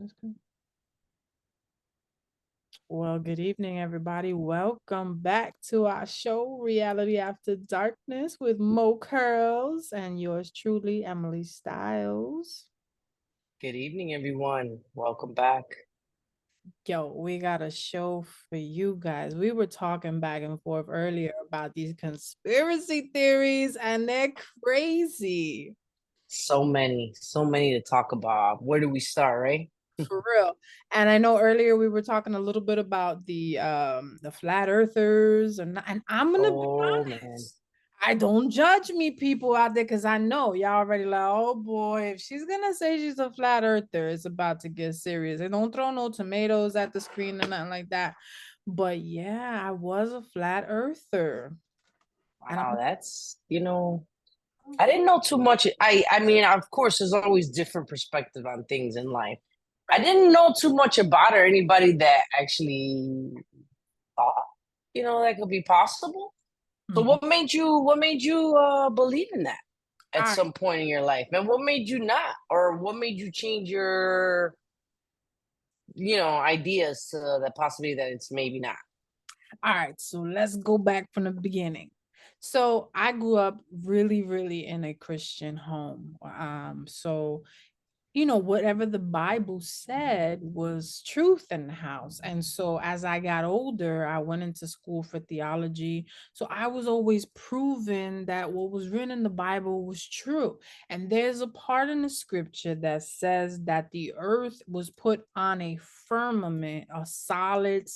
That's good. Well, good evening, everybody. Welcome back to our show, Reality After Darkness, with Mo Curls and yours truly, Emily Styles. Good evening, everyone. Welcome back. Yo, we got a show for you guys. We were talking back and forth earlier about these conspiracy theories, and they're crazy. So many to talk about. Where do we start, right? For real. And I know earlier we were talking a little bit about the flat earthers and I'm gonna be Oh man. honest. I don't judge me people out there because I know y'all already like, oh boy, if she's gonna say she's a flat earther, it's about to get serious. And don't throw no tomatoes at the screen or nothing like that. But yeah, I was a flat earther. And Wow, I didn't know too much. I mean, of course, there's always different perspective on things in life. I right. didn't know too much about her, anybody that actually thought, that could be possible. So Mhm. what made you believe in that All at right. some point in your life? And what made you not? Or what made you change your ideas to the possibility that it's maybe not. All right, so let's go back from the beginning. So I grew up really, really in a Christian home. So whatever the Bible said was truth in the house. And so as I got older, I went into school for theology. So I was always proven that what was written in the Bible was true. And there's a part in the scripture that says that the earth was put on a firmament, a solid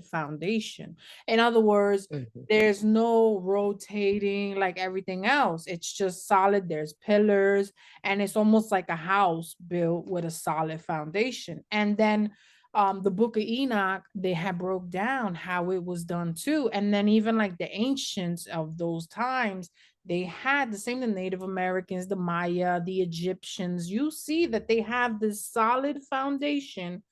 foundation. In other words, Mhm. there's no rotating like everything else. It's just solid. There's pillars, and it's almost like a house built with a solid foundation. And then the book of Enoch, they had broke down how it was done too. And then even like the ancients of those times, they had the same, the Native Americans, the Maya, the Egyptians. You see that they have this solid foundation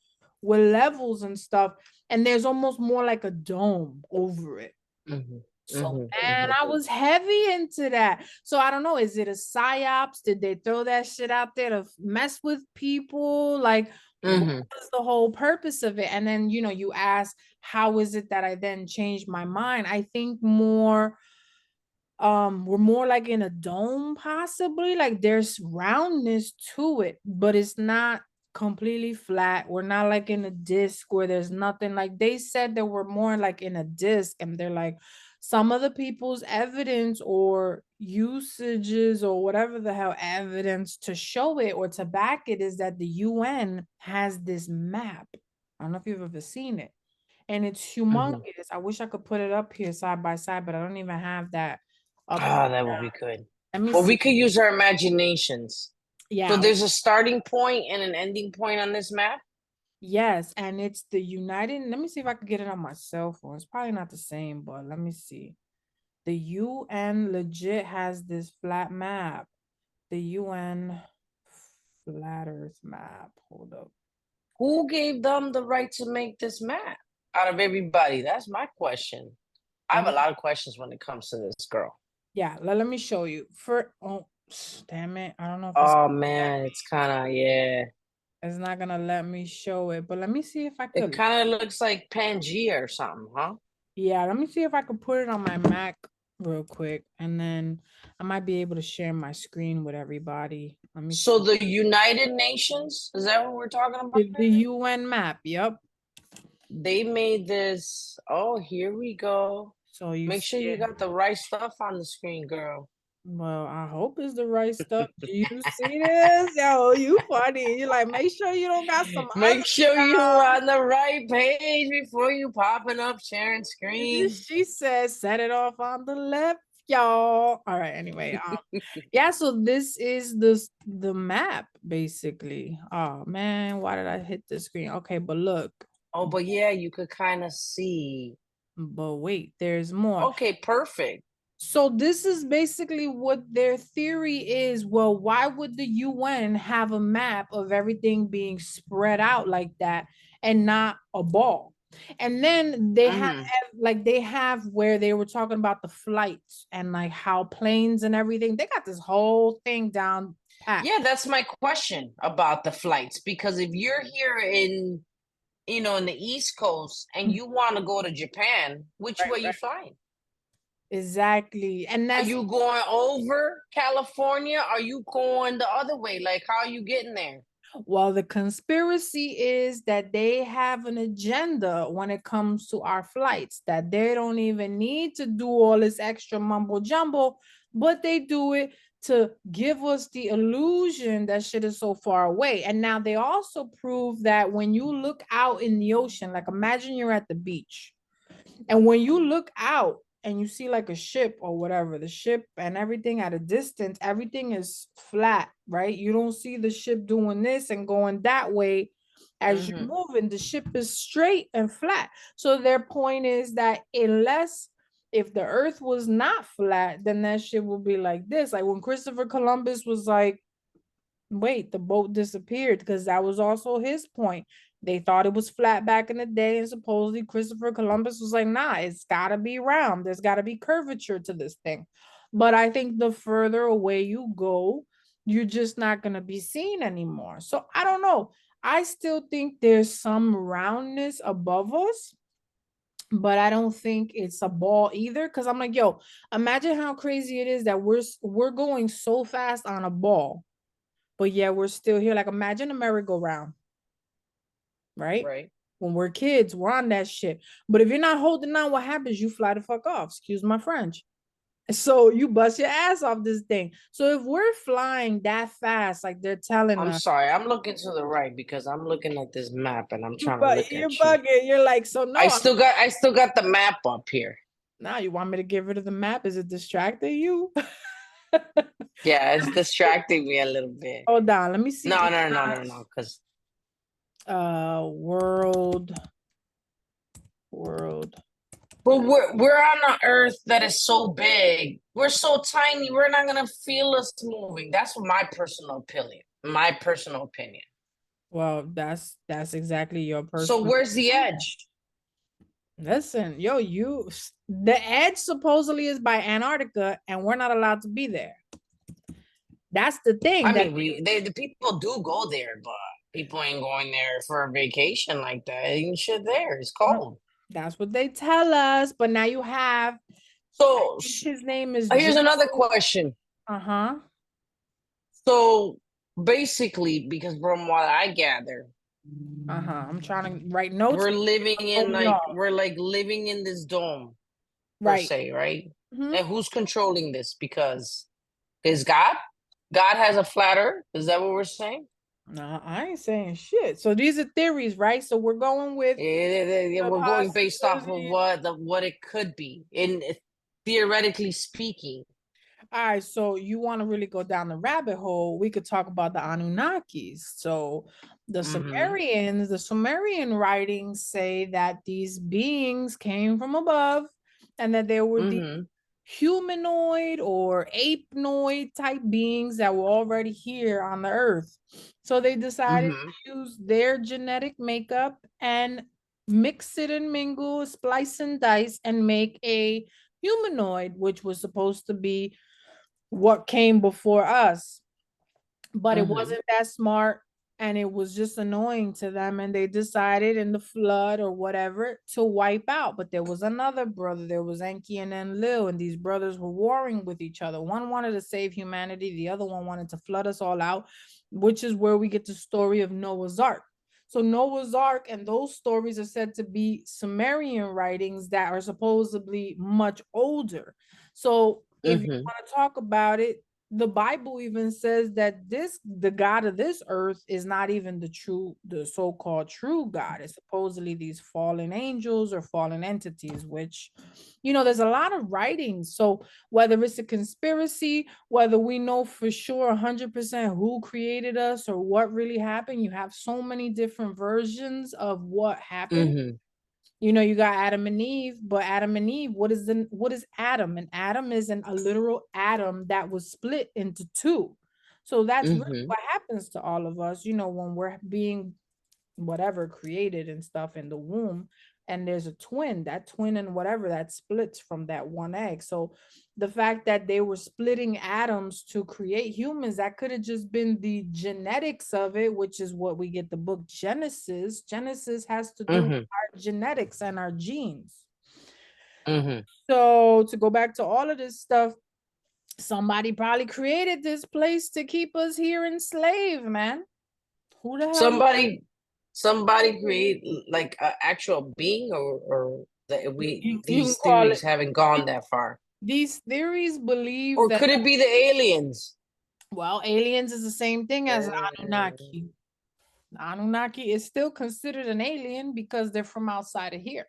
with levels and stuff, and there's almost more like a dome over it. Mhm. So, Mhm. man, Mhm. I was heavy into that. So I don't know. Is it a psyops? Did they throw that shit out there to mess with people? Like, what Mhm. was the whole purpose of it? And then, you ask, how is it that I then changed my mind? I think we're more like in a dome, possibly. Like there's roundness to it, but it's not completely flat. We're not like in a disc where there's nothing. Like they said that we're more like in a disc, and they're like some of the people's evidence or usages or whatever the hell evidence to show it or to back it is that the UN has this map. I don't know if you've ever seen it, and it's Mhm. humongous. I wish I could put it up here side by side, but I don't even have that up right Ah, that would now. be good. Let me Well, see. we could use our imaginations. So Yeah, there's a starting point and an ending point on this map. yes, and it's the United. Let me see if I could get it on my cell phone. It's probably not the same, but let me see. The UN legit has this flat map. The UN flat Earth map. Hold up. Who gave them the right to make this map out of everybody? That's my question. I Let have a me. lot of questions when it comes to this girl. Yeah, let me show you. For oh, damn it! I don't know if it's. Oh man, it's kind of yeah. It's not gonna let me show it, but let me see if I It could. kind of looks like Pangea or something, huh? Yeah, let me see if I can put it on my Mac real quick, and then I might be able to share my screen with everybody. Let me So see. the United Nations, is that what we're talking about The right now? UN map. Yep. They made this. Oh, here we go. So you Make see sure you it. got the right stuff on the screen, girl. Well, I hope it's the right stuff. Do you see this? Yo, you funny. You like make sure you don't got some other Make sure you stuff. on the right page before you popping up sharing screen. She says set it off on the left, y'all. All right, anyway. Yeah, so this is the map basically. Oh man, why did I hit the screen? Okay, but look. Oh, but yeah, you could kind of see. But wait, there's more. Okay, perfect. So this is basically what their theory is. Well, why would the UN have a map of everything being spread out like that and not a ball? And then they have Hmm. like they have where they were talking about the flights and like how planes and everything. They got this whole thing down. packed. Yeah, that's my question about the flights. Because if you're here in, in the East Coast and Mm, you want to go to Japan, which right, way you right. flying? Exactly. And Are that's you going over California? Are you going the other way? Like, how are you getting there? well, the conspiracy is that they have an agenda when it comes to our flights, that they don't even need to do all this extra mumbo jumbo, but they do it to give us the illusion that shit is so far away. And now they also prove that when you look out in the ocean, like imagine you're at the beach. And when you look out and you see like a ship or whatever, the ship and everything at a distance, everything is flat, right? You don't see the ship doing this and going that way as you're Mm-hmm. moving. The ship is straight and flat. So their point is that unless if the earth was not flat, then that shit will be like this. Like when Christopher Columbus was like, wait, the boat disappeared because that was also his point. They thought it was flat back in the day, and supposedly Christopher Columbus was like, nah, it's gotta be round. There's gotta be curvature to this thing. But I think the further away you go, you're just not gonna be seen anymore. So I don't know. I still think there's some roundness above us, but I don't think it's a ball either. Cause I'm like, yo, imagine how crazy it is that we're going so fast on a ball, but yeah, we're still here. Like imagine a merry-go-round, right? Right. When we're kids, we're on that shit. But if you're not holding on, what happens? You fly the fuck off. Excuse my French. So you bust your ass off this thing. So if we're flying that fast, like they're telling I'm us, sorry. I'm looking to the right because I'm looking at this map and I'm you trying to but look you're at you. bugging. You're like, so no. I still got the map up here. Now you want me to get rid of the map? Is it distracting you? Yeah, it's distracting me a little bit. Hold on. Let me see. No, It's no, no, not no, no. Because world. but we're on an Earth that is so big. We're so tiny. We're not gonna feel us moving. That's my personal opinion. My personal opinion. Well, that's exactly your So personal. where's the edge? Listen, yo, the edge supposedly is by Antarctica, and we're not allowed to be there. That's the thing I that mean, the people do go there, but people ain't going there for a vacation like that. Ain't shit there. It's cold. that's what they tell us. But now you have, I So think his name is here's Joe. another question. Uh-huh. So basically, because from what I gather, Uh-huh. I'm trying to write notes. we're living in Going like off. we're like living in this dome per Right. se, right? Mm-hmm. And who's controlling this? Because is God? God has a flat earth. Is that what we're saying? No, I ain't saying shit. So these are theories, right? So we're going with Yeah, the we're going based off of possibility. what it could be, in theoretically speaking. All right, so you want to really go down the rabbit hole, we could talk about the Anunnakis. So Mm-hmm. The Sumerian writings say that these beings came from above and that there were the Mm-hmm. humanoid or apenoid type beings that were already here on the earth. So they decided Mm-hmm. to use their genetic makeup and mix it and mingle, splice and dice, and make a humanoid, which was supposed to be what came before us, but it Mm-hmm. wasn't that smart and it was just annoying to them, and they decided in the flood or whatever to wipe out. But there was another brother, there was Enki and Enlil, and these brothers were warring with each other. One wanted to save humanity, the other one wanted to flood us all out, which is where we get the story of Noah's Ark. So Noah's Ark and those stories are said to be Sumerian writings that are supposedly much older. So if you Mm-hmm. want to talk about it, the Bible even says that the God of this earth is not even the so-called true God. It's supposedly these fallen angels or fallen entities, which, there's a lot of writings. So whether it's a conspiracy, whether we know for sure 100% who created us or what really happened, you have so many different versions of what happened. Mm-hmm. You got Adam and Eve, but Adam and Eve, what is Adam? And Adam isn't a literal atom that was split into two. So that's really Mm-hmm. what happens to all of us, when we're being whatever created and stuff in the womb, and there's a twin, that twin and whatever that splits from that one egg. So the fact that they were splitting atoms to create humans, that could have just been the genetics of it, which is what we get the book Genesis. Genesis has to do with Mm-hmm. our genetics and our genes. Mm-hmm. So to go back to all of this stuff, somebody probably created this place to keep us here enslaved, man. Who the hell? Somebody create like an actual being, or that we You can these call it. theories haven't gone that far, These theories believe or that, could it be the aliens? well, aliens is the same thing as Uh, Anunnaki. Anunnaki is still considered an alien because they're from outside of here.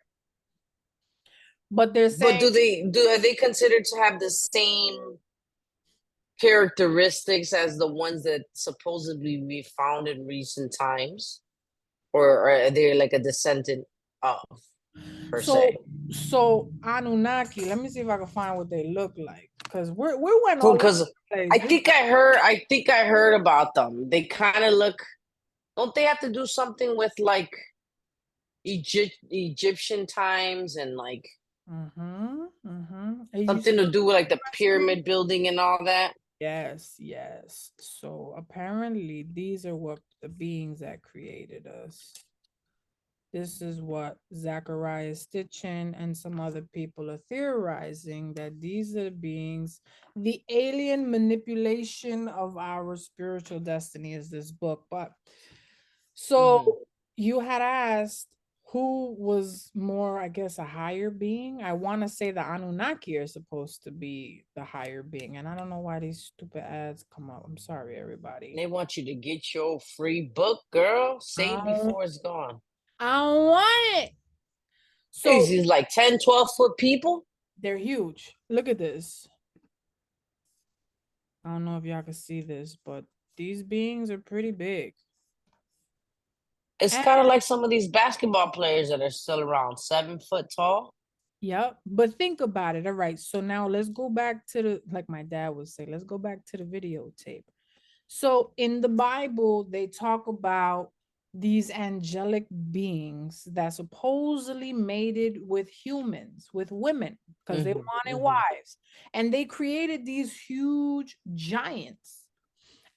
But they're but saying, are they considered to have the same characteristics as the ones that supposedly we found in recent times, or are they like a descendant of, per so se? Anunnaki, let me see if I can find what they look like. Because we went all over Because the place. I think I heard about them. They kind of look. Don't they have to do something with like Egyptian times, and like Mm-hmm. Mm-hmm. And you see something to on do with like the my screen? pyramid building and all that? Yes, yes. So apparently these are what the beings that created us. This is what Zachariah Stitchin and some other people are theorizing, that these are the beings. The alien manipulation of our spiritual destiny is this book. But so Mm-hmm. you had asked who was more, I guess, a higher being. I want to say the Anunnaki are supposed to be the higher being. And I don't know why these stupid ads come up. I'm sorry, everybody. They want you to get your free book, girl. I Save don't, before it's gone. I don't want it. Is So these like 10, 12 foot people? they're huge. Look at this. I don't know if y'all can see this, but these beings are pretty big. It's And kind of like some of these basketball players that are still around, 7 foot tall. yep, but think about it. All right, so now let's go back to the, like my dad would say, let's go back to the videotape. So in the Bible, they talk about these angelic beings that supposedly mated with humans, with women, because they Mm-hmm, wanted mm-hmm, wives. And they created these huge giants.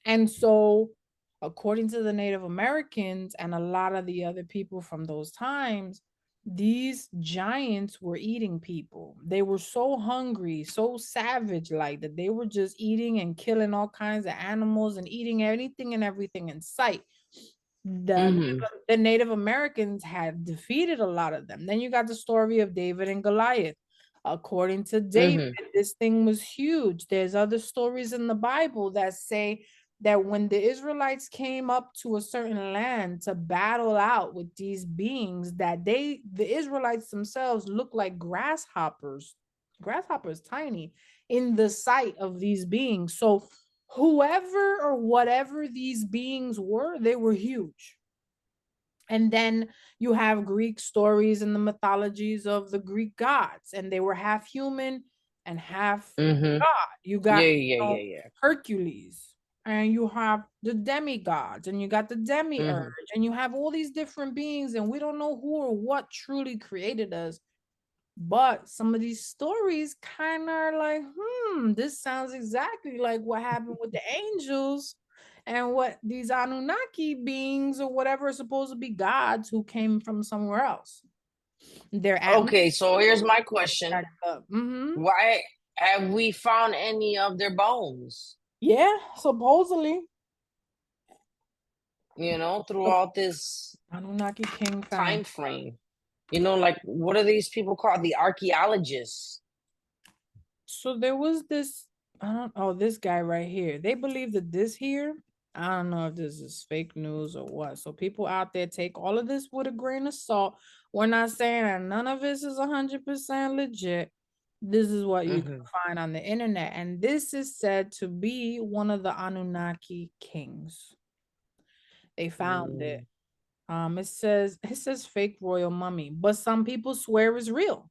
And so, according to the Native Americans and a lot of the other people from those times, these giants were eating people. They were so hungry, so savage like, that they were just eating and killing all kinds of animals and eating anything and everything in sight. The, mm-hmm, the Native Americans had defeated a lot of them. Then you got the story of David and Goliath. According to David, mm-hmm, this thing was huge. There's other stories in the Bible that say that when the Israelites came up to a certain land to battle out with these beings, that the Israelites themselves looked like grasshoppers. Grasshoppers tiny in the sight of these beings. So whoever or whatever these beings were, they were huge. And then you have Greek stories and the mythologies of the Greek gods, and they were half human and half mm-hmm. god. You Yeah, got, yeah, you know, yeah, yeah. Hercules, and you have the demigods, and you got the demiurge, Mm-hmm. and you have all these different beings, and we don't know who or what truly created us. But some of these stories kind of are like, this sounds exactly like what happened with the angels and what these Anunnaki beings or whatever are supposed to be gods who came from somewhere else. Their atmosphere Okay, so here's my question. backed up. Mm-hmm. Why have we found any of their bones? Yeah, supposedly the Throughout this Anunnaki king found. time frame. Like what are these people called? The archaeologists. So there was this, I don't, oh, this guy right here. They believe that this here, I don't know if this is fake news or what. So people out there take all of this with a grain of salt. We're not saying that none of this is 100% legit. This is what you can Mm-hmm. find on the internet. And this is said to be one of the Anunnaki kings. They found it. Mm, It says fake royal mummy, but some people swear it's real.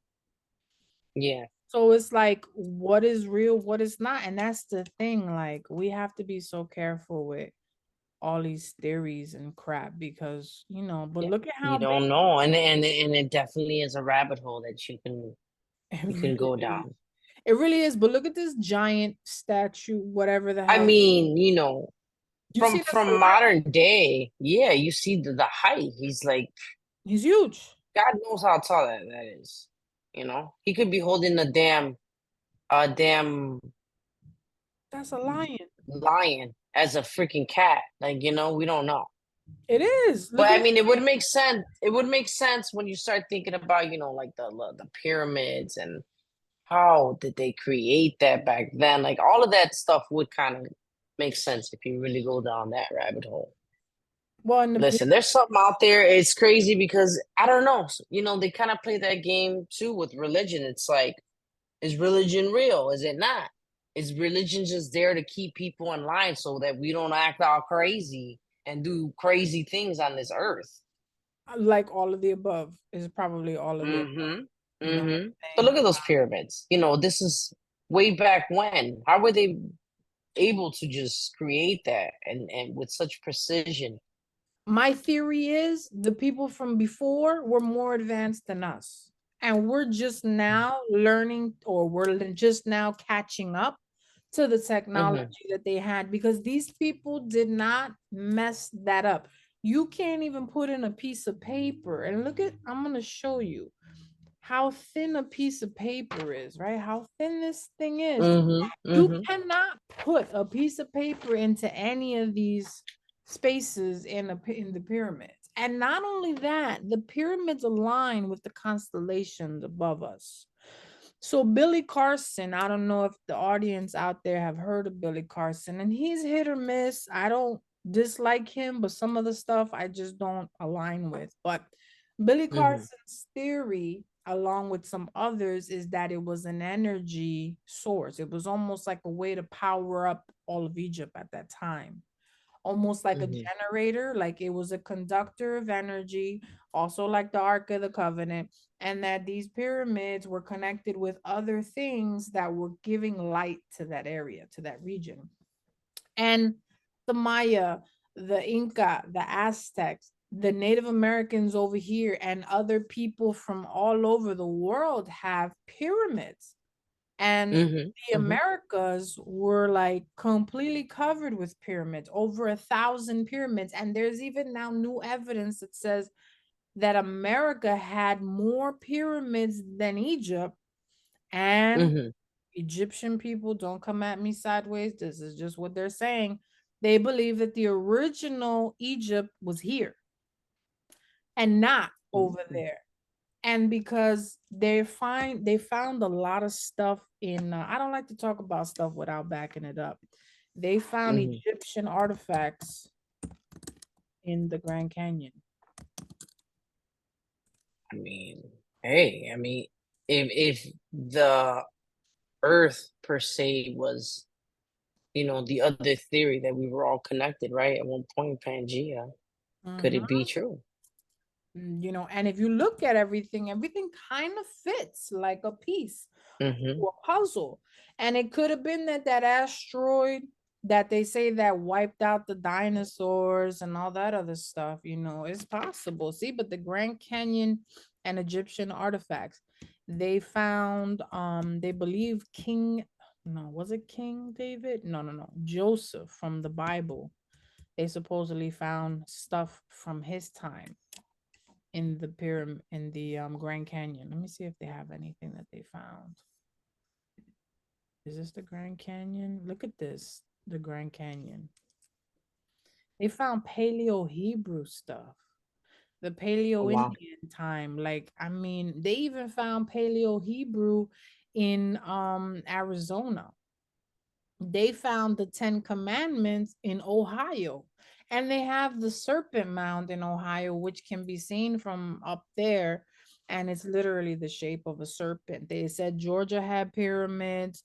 yeah. So it's like, what is real, what is not? And that's the thing. Like, we have to be so careful with all these theories and crap because, but Yeah, look at you how big don't know, and it definitely is a rabbit hole that it you can go really, down. it really is. But look at this giant statue, whatever the I hell. mean, You see, that's a from lion. modern day, yeah, you see the height. He's like, He's huge. God knows how tall that is. He could be holding a damn That's a lion. lion as a freaking cat. Like, we don't know. It is. But Look I at mean, it would make sense. It would make sense when you start thinking about, like the pyramids and how did they create that back then? Like all of that stuff would kind of make sense if you really go down that rabbit hole. well in the Listen, there's something out there. It's crazy because I don't know. They kind of play that game too with religion. It's like, is religion real? Is it not? Is religion just there to keep people in line so that we don't act all crazy and do crazy things on this earth? like all of the above is probably all of the above. Mm-hmm. You know what Mm-hmm. I'm But saying? look at those pyramids. This is way back when. How were they able to just create that and with such precision? My theory is the people from before were more advanced than us. And we're just now learning, or we're just now catching up to the Mm-hmm. technology that they had because these people did not mess that up. You can't even put in a piece of paper and look at, I'm going to show you how thin a piece of paper is, right? How thin this thing is. Mm-hmm. You Mm-hmm. cannot put a piece of paper into any of these spaces in the pyramids. And not only that, the pyramids align with the constellations above us. So Billy Carson, I don't know if the audience out there have heard of Billy Carson, and he's hit or miss. I don't dislike him, but some of the stuff I just don't align with. But Billy Mm-hmm. Carson's theory, along with some others, is that it was an energy source. It was almost like a way to power up all of Egypt at that time, almost like a Mm-hmm. generator, like it was a conductor of energy, also like the Ark of the Covenant, and that these pyramids were connected with other things that were giving light to that area, to that region. And the Maya, the Inca, the Aztecs, the Native Americans over here, and other people from all over the world have pyramids, and Mm-hmm. the Mm-hmm. Americas were like completely covered with pyramids, over 1,000 pyramids. And there's even now new evidence that says that America had more pyramids than Egypt. And Mm-hmm. Egyptian people, don't come at me sideways, this is just what they're saying. They believe that the original Egypt was here and not over there. And because they found a lot of stuff in I don't like to talk about stuff without backing it up. They found Mm-hmm. Egyptian artifacts in the Grand Canyon. I mean, hey, if the Earth per se was, the other theory that we were all connected, right? At one point, Pangea, could Mhm. it be true? And if you look at everything kind of fits like a piece Mm-hmm. to a puzzle. And it could have been that asteroid that they say that wiped out the dinosaurs and all that other stuff, it's possible. See, but the Grand Canyon and Egyptian artifacts, they found they believe King, no, was it King David? No, no, no. Joseph from the Bible. They supposedly found stuff from his time in the pyramid in the Grand Canyon. Let me see if they have anything that they found. Is this the Grand Canyon? Look at this, the Grand Canyon. They found Paleo Hebrew stuff, the Oh, Paleo wow. Indian time. Like, I mean, they even found Paleo Hebrew in Arizona. They found the Ten Commandments in Ohio. And they have the Serpent Mound in Ohio, which can be seen from up there. And it's literally the shape of a serpent. They said Georgia had pyramids,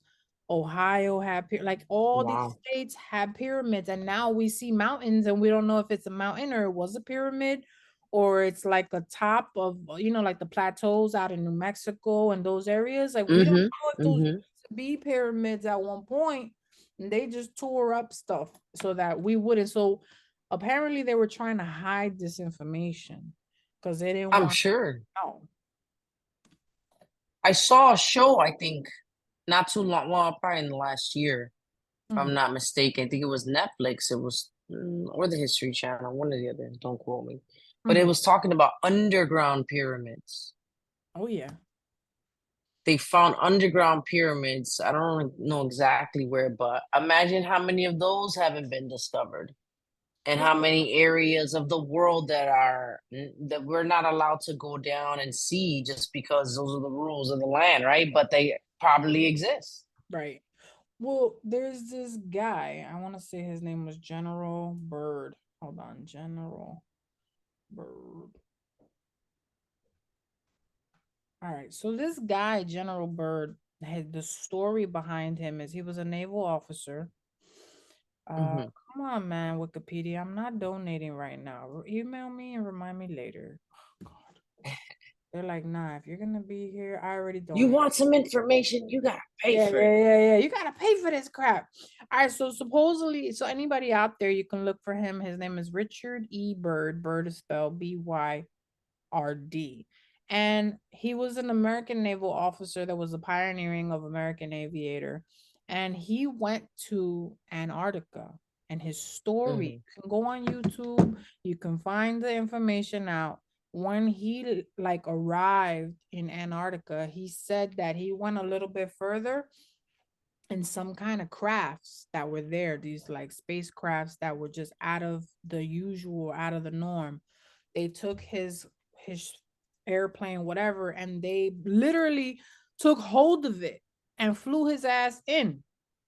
Ohio had like all these Wow. states had pyramids. And now we see mountains and we don't know if it's a mountain or it was a pyramid or it's like a top of, like the plateaus out in New Mexico and those areas. Like we don't Mm-hmm. know if those Mm-hmm. used to be pyramids at one point, and they just tore up stuff so that we wouldn't. So Apparently, they were trying to hide this information because they didn't I'm want sure. to know. I saw a show, I think, not too long, well, probably in the last year, if I'm Mhm, not mistaken. I think it was Netflix. It was, or the History Channel, one or the other. Don't quote me. But it mhm. was talking about underground pyramids. Oh yeah, They found underground pyramids. I don't know exactly where, but imagine how many of those haven't been discovered, and it's how many areas of the world that we're not allowed to go down and see just because those are the rules of the land, right? But they probably exist. right. Well, there's this guy. I want to say his name was General Bird. Hold on, General Bird. All right. So this guy, General Bird, had the story behind him is he was a naval officer. Hmm. Come on, man, Wikipedia. I'm not donating right now. Email me and remind me later. Oh, God. They're like, nah, if you're gonna be here, I already You donated. want some information? You gotta pay Yeah, for yeah, it. yeah, yeah. You gotta pay for this crap. All right, so supposedly, so anybody out there, you can look for him. His name is Richard E. Bird. Bird is spelled BYRD. And he was an American naval officer that was a pioneering of American aviator. And he went to Antarctica. And his story, Hmm. you can go on YouTube, you can find the information out. When he like arrived in Antarctica, he said that he went a little bit further and some kind of crafts that were there, these like spacecrafts that were just out of the usual, out of the norm. They took his airplane, whatever, and they literally took hold of it and flew his ass in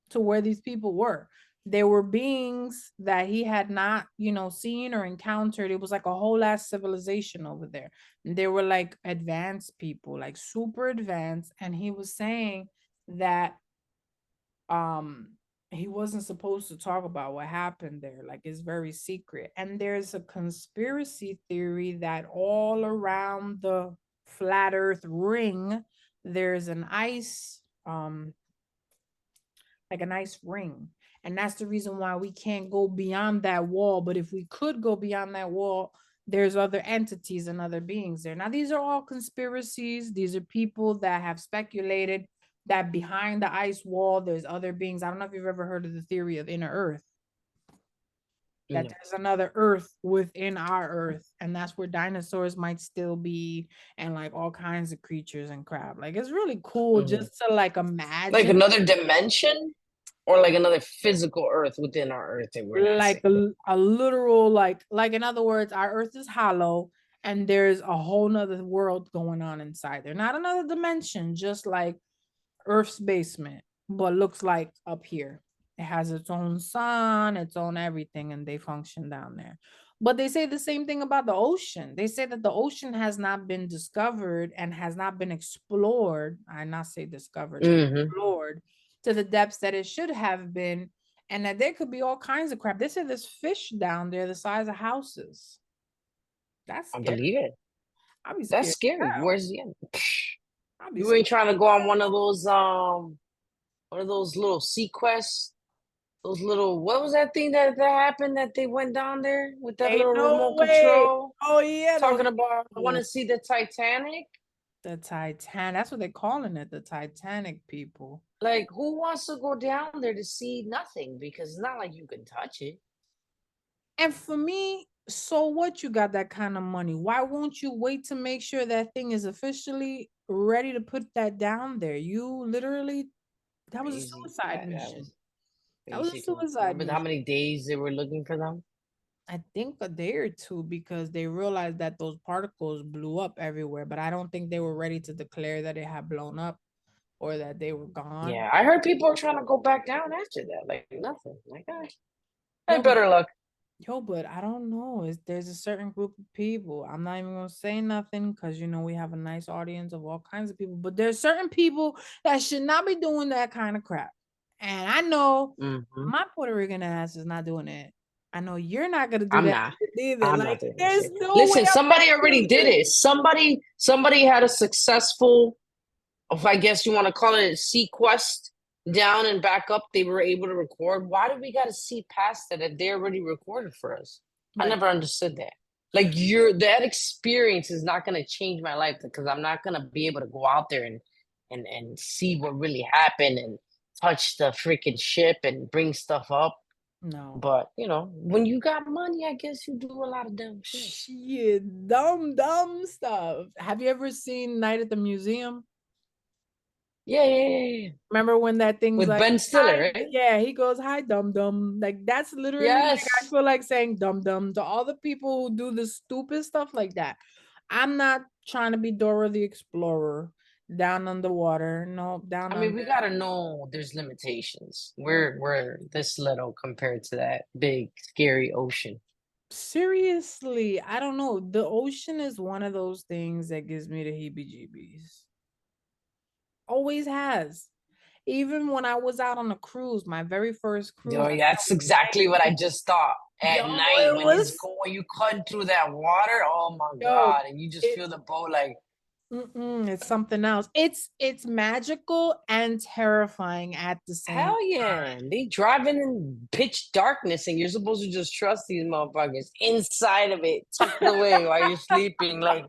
to where these people were. There were beings that he had not, seen or encountered. It was like a whole ass civilization over there. And they were like advanced people, like super advanced. And he was saying that um he wasn't supposed to talk about what happened there, like it's very secret. And there's a conspiracy theory that all around the flat earth ring there's an ice, like an ice ring, and that's the reason why we can't go beyond that wall. But if we could go beyond that wall, there's other entities and other beings there. Now these are all conspiracies. These are people that have speculated that behind the ice wall there's other beings. I don't know if you've ever heard of the theory of inner earth, that No. there's another earth within our earth, and that's where dinosaurs might still be, and like all kinds of creatures and crap. Like it's really cool Hmm. just to like Like imagine, another dimension, or like another physical Earth within our Earth that we're not like seeing. a literal, like in other words, our earth is hollow and there's a whole nother world going on inside there, not another dimension, just like earth's basement, but looks like up here. It has its own sun, its own everything, and they function down there. But they say the same thing about the ocean. They say that the ocean has not been discovered and has not been explored. I not say discovered, Hmm. explored to the depths that it should have been, and that there could be all kinds of crap. They said there's fish down there the size of houses. That's I scary. believe it. I'd be That's scared. scary. Hell, Where's the end? I'd be You scared. ain't trying to go on one of those little sequests, those little, what was that thing that happened that they went down there with that Ain't little no remote way. control? Oh yeah, those Talking about, I want people. to see the Titanic. The Titanic. That's what they're calling it, the Titanic people. Like, who wants to go down there to see nothing? Because it's not like you can touch it. And for me, so what, you got that kind of money? Why won't you wait to make sure that thing is officially ready to put that down there? You literally, that was a Crazy. suicide That mission. was That was a basically. suicide Remember how mission. many days they were looking for them? I think a day or two because they realized that those particles blew up everywhere, but I don't think they were ready to declare that it had blown up or that they were gone. Yeah, I heard people are trying to go back down after that. Like nothing. Like, hey, Yo, but better luck. I don't know. There's a certain group of people. I'm not even gonna say nothing because we have a nice audience of all kinds of people. But there's certain people that should not be doing that kind of crap. And I know Hmm. my Puerto Rican ass is not doing it. I know you're not gonna do I'm that not. either. I'm Like, not doing that there's shit. no way Listen, I'm somebody gonna already do did this. it. Somebody had a successful, if I guess you want to call it a sequest down and back up. They were able to record. Why do we got to see past that if they already recorded for us? I Right. never understood that. Like that experience is not gonna change my life because I'm not gonna be able to go out there and see what really happened and touch the freaking ship and bring stuff up. No. But when you got money, I guess you do a lot of dumb shit. Shit, dumb stuff. Have you ever seen Night at the Museum? Yeah, yeah, yeah, yeah. Remember when that thing's With like, Ben hi, Stiller, right? yeah, he goes, hi, dum dum. Like, that's literally like, I Yes. feel like saying dum dum to all the people who do the stupid stuff like that. I'm not trying to be Dora the Explorer down underwater. No, down I mean, under. we gotta know there's limitations. Mm. We're this little compared to that big, scary ocean. Seriously, I don't know. The ocean is one of those things that gives me the heebie-jeebies. Always has. Even when I was out on a cruise, my very first cruise, Yo, yeah, that's exactly what I just thought. yo, At night, it when it's was going, you cut through that water. Oh my yo, God. And you just it feel the boat like, it's something else. It's magical and terrifying at the same. hell yeah. And they driving in pitch darkness, and you're supposed to just trust these motherfuckers inside of it, tucked away while you're sleeping. Like,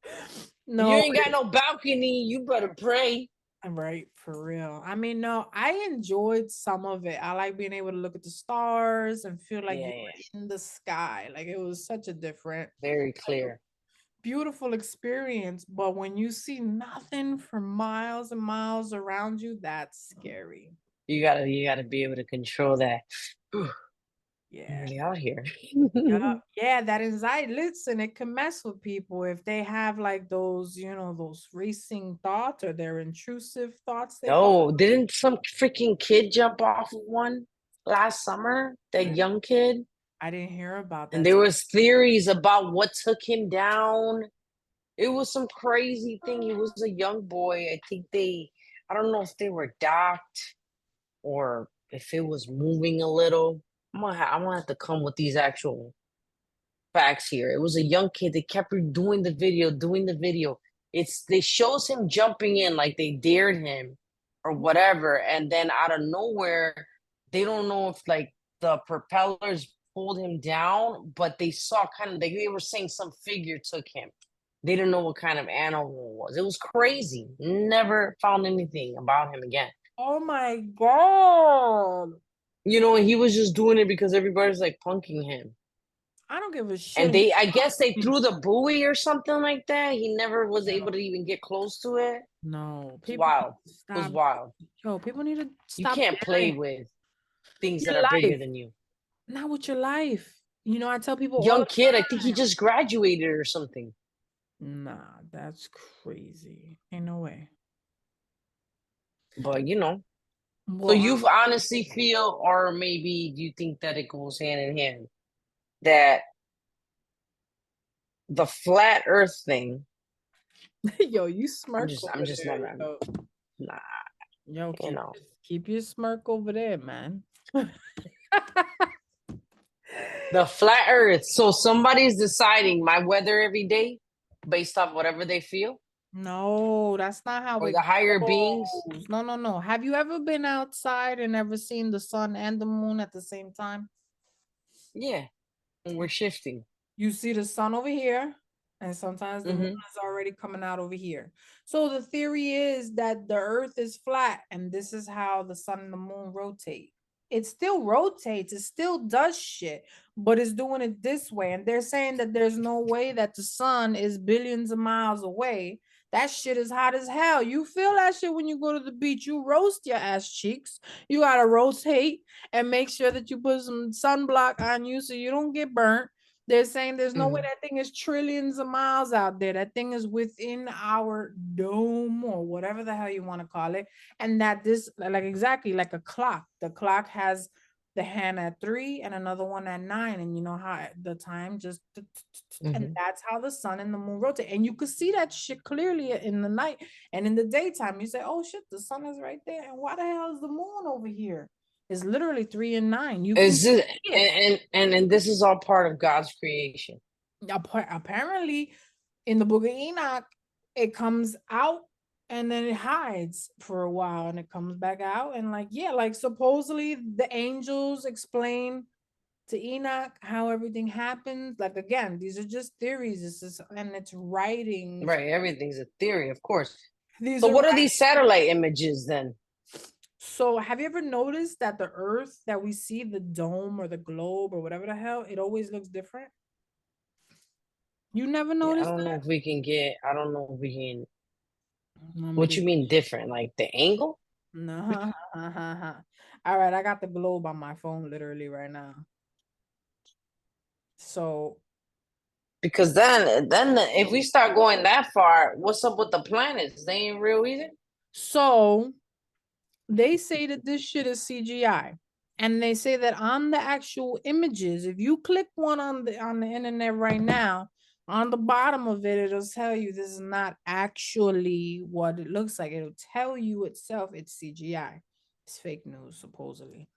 you No, ain't got no balcony. You better pray. right, for real. I mean, no, I enjoyed some of it. I like being able to look at the stars and feel like Yeah, you yeah. were in the sky. Like it was such a different, Very like a clear. beautiful experience. But when you see nothing for miles and miles around you, that's scary. You gotta be able to control that. Whew, I'm Yeah. really out here. Yeah, yeah, that anxiety. Listen, it can mess with people if they have like those, those racing thoughts or their intrusive thoughts, they call Oh, didn't some freaking kid jump off of one last summer? That it. young kid? I didn't hear about And that. there was theories about what took him down. It was some crazy thing. He was a young boy. I don't know if they were docked or if it was moving a little. I'm gonna have to come with these actual facts here. It was a young kid. They kept doing the video. They shows him jumping in like they dared him or whatever, and then out of nowhere, they don't know if like the propellers pulled him down, but they saw kind of they were saying some figure took him. They didn't know what kind of animal it was. It was crazy. Never found anything about him again. Oh my god. And he was just doing it because everybody's like punking him. I don't give a shit. And I guess they threw the buoy or something like that. He never was No, able to even get close to it. no, It's people need wild. to It was stop. wild. Yo, people need to You stop can't play daring with things that your are bigger life, than you. not with your life. I tell people all Young the kid, I think he time. just graduated or something. Nah, that's crazy. Ain't no way. But so Well, you honestly feel, or maybe you think that it goes hand in hand, that the flat Earth thing. yo, you I'm smirk just, over I'm just there. not, Yo, nah, yo, you know. keep your smirk over there, man. The flat Earth. So somebody's deciding my weather every day based off whatever they feel, No, that's not how or it the higher beings. goes. No, no, no. Have you ever been outside and ever seen the sun and the moon at the same time? Yeah, and we're shifting. You see the sun over here, and sometimes the moon Hmm. is already coming out over here. So the theory is that the earth is flat, and this is how the sun and the moon rotate. It still rotates, it still does shit, but it's doing it this way. And they're saying that there's no way that the sun is billions of miles away. That shit is hot as hell. You feel that shit when you go to the beach. You roast your ass cheeks. You gotta rotate and make sure that you put some sunblock on you so you don't get burnt. They're saying there's no way Hmm. that thing is trillions of miles out there. That thing is within our dome or whatever the hell you want to call it. And that this, like exactly like a clock, the clock has the hand at 3 and another one at 9. And you know how the time just, and Hmm. that's how the sun and the moon rotate. And you could see that shit clearly in the night. And in the daytime, you say, oh shit, the sun is right there. And why the hell is the moon over here? It's literally 3 and 9. You can Is it, see it. and this is all part of God's creation. Apparently in the book of Enoch, it comes out and then it hides for a while and it comes back out. And like, yeah, like supposedly the angels explain to Enoch, how everything happens. Like again, these are just theories. This is and it's writings. Right, everything's a theory, of course. These So are what are these satellite images then? so have you ever noticed that the earth that we see, the dome or the globe or whatever the hell, it always looks different? You never Yeah, I noticed don't know that? if we can get. I don't know if we can. Let me What just you mean different? Like the angle? no. All right, I got the globe on my phone literally right now. So Because then if we start going that far, what's up with the planets? They ain't real either. so they say that this shit is CGI. And they say that on the actual images, if you click one on the internet right now, on the bottom of it, it'll tell you this is not actually what it looks like. It'll tell you itself it's CGI. It's fake news, supposedly.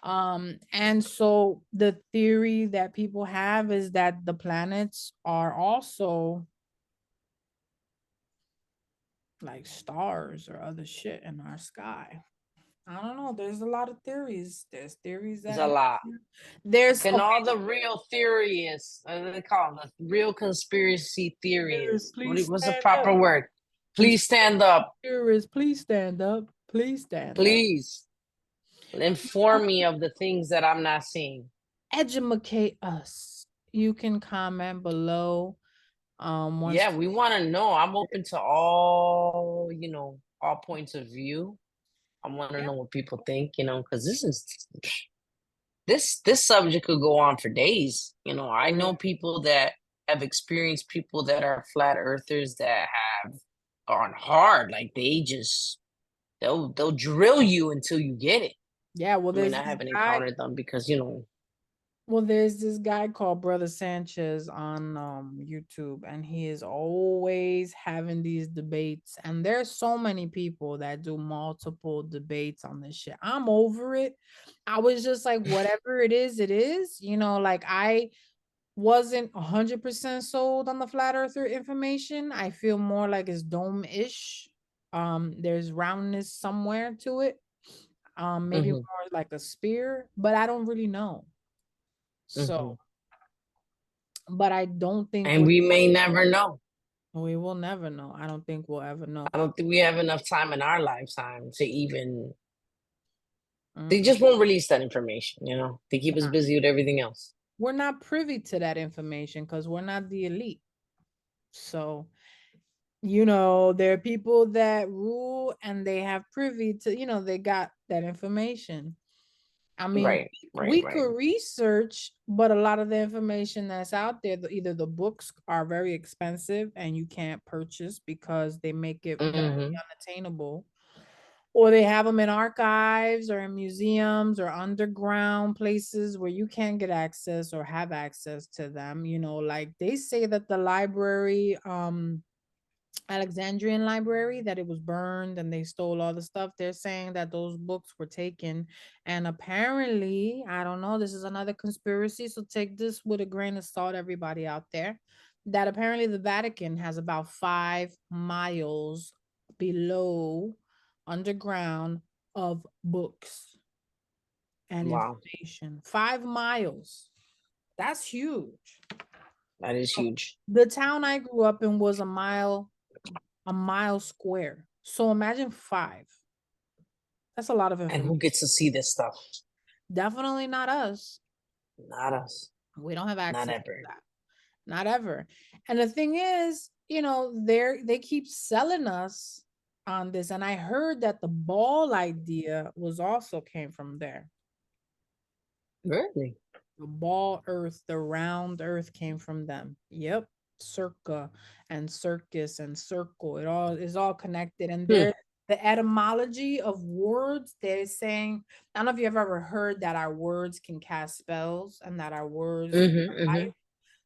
And so the theory that people have is that the planets are also like stars or other shit in our sky. I don't know. There's a lot of theories. There's theories It's that a lot. there's Can okay. all the real theorists, they call them the real conspiracy Theorists, theorists? please What's the stand up. proper word? Please stand up. Theorists, please stand up. Please stand up. Please inform me of the things that I'm not seeing. Educate us. You can comment below. Once Yeah, we want to know. I'm open to all, all points of view. I want to yeah, know what people think, because this subject could go on for days. I know people that have experienced people that are flat earthers that have gone hard. Like they'll drill you until you get it. yeah. I mean, I haven't encountered them because There's this guy called Brother Sanchez on YouTube, and he is always having these debates. And there's so many people that do multiple debates on this shit. I'm over it. I was just like, whatever it is, it is. Like I wasn't 100% sold on the flat earther information. I feel more like it's dome-ish. There's roundness somewhere to it. Maybe hmm more like a spear, but I don't really know. So hmm but I don't think and we may never know. we will never know. I don't think we'll ever know. I don't think we have enough time in our lifetime to even. They Mm-mm. just won't release that information. They keep us Nah. busy with everything else. We're not privy to that information because we're not the elite. So, there are people that rule and they have privy to, they got that information. I mean, Right, right, we right. could research, but a lot of the information that's out there, either the books are very expensive and you can't purchase because they make it very hmm unattainable, or they have them in archives or in museums or underground places where you can't get access or have access to them. Like they say that the library, Alexandrian library, that it was burned and they stole all the stuff. They're saying that those books were taken. And apparently, I don't know, this is another conspiracy. So take this with a grain of salt, everybody out there. That apparently the Vatican has about 5 miles below underground of books and Wow, information. 5 miles. That's huge. that is So, huge. the town I grew up in was a mile square. So imagine 5. That's a lot of And information. who gets to see this stuff? Definitely not us. Not us. We don't have Not access to ever. that. Not ever. And the thing is, they keep selling us on this. And I heard that the ball idea was also came from there. Really? The ball earth, the round earth came from them. Yep. Circa and circus and circle. It all is all connected. And Hmm. there the etymology of words, they're saying, I don't know if you've ever heard that our words can cast spells and that our words Hmm.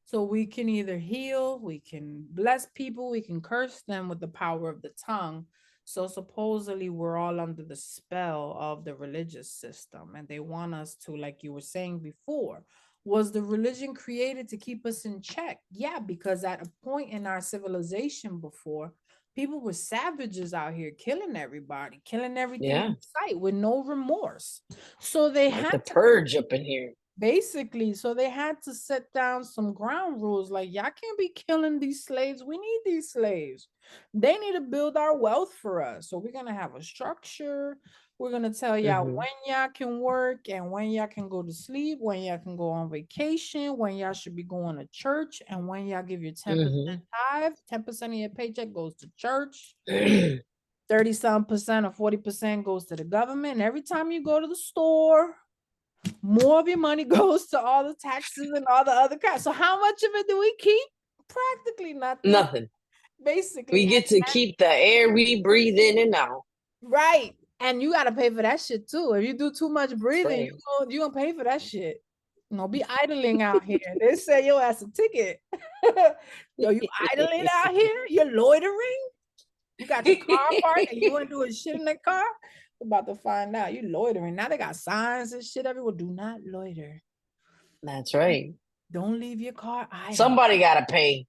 so we can either heal, we can bless people, we can curse them with the power of the tongue. So supposedly we're all under the spell of the religious system, and they want us to, like you were saying before, was the religion created to keep us in check? Yeah, because at a point in our civilization before, people were savages out here killing everybody, killing everything in Yeah. sight with no remorse. So they Like had the to purge up in here. Basically, so they had to set down some ground rules like, y'all can't be killing these slaves. We need these slaves. They need to build our wealth for us. So we're going to have a structure. We're going to tell y'all Mhm. when y'all can work and when y'all can go to sleep, when y'all can go on vacation, when y'all should be going to church, and when y'all give your 10% Mhm. tithe, 10% of your paycheck goes to church. 30 some percent or 40% goes to the government. And every time you go to the store, more of your money goes to all the taxes and all the other crap. So how much of it do we keep? Practically nothing. Nothing. Basically. We get to keep the air we breathe in and out. Right. And you gotta pay for that shit too. If you do too much That's breathing, right. you gonna pay for that shit. No, be idling out here. They say yo ass a ticket. Yo, you idling out here? You're loitering? You got your car parked and you ain't doing shit in the car? We're about to find out. You loitering. Now they got signs and shit everywhere. Do not loiter. That's right. Don't leave your car idle. Somebody gotta pay.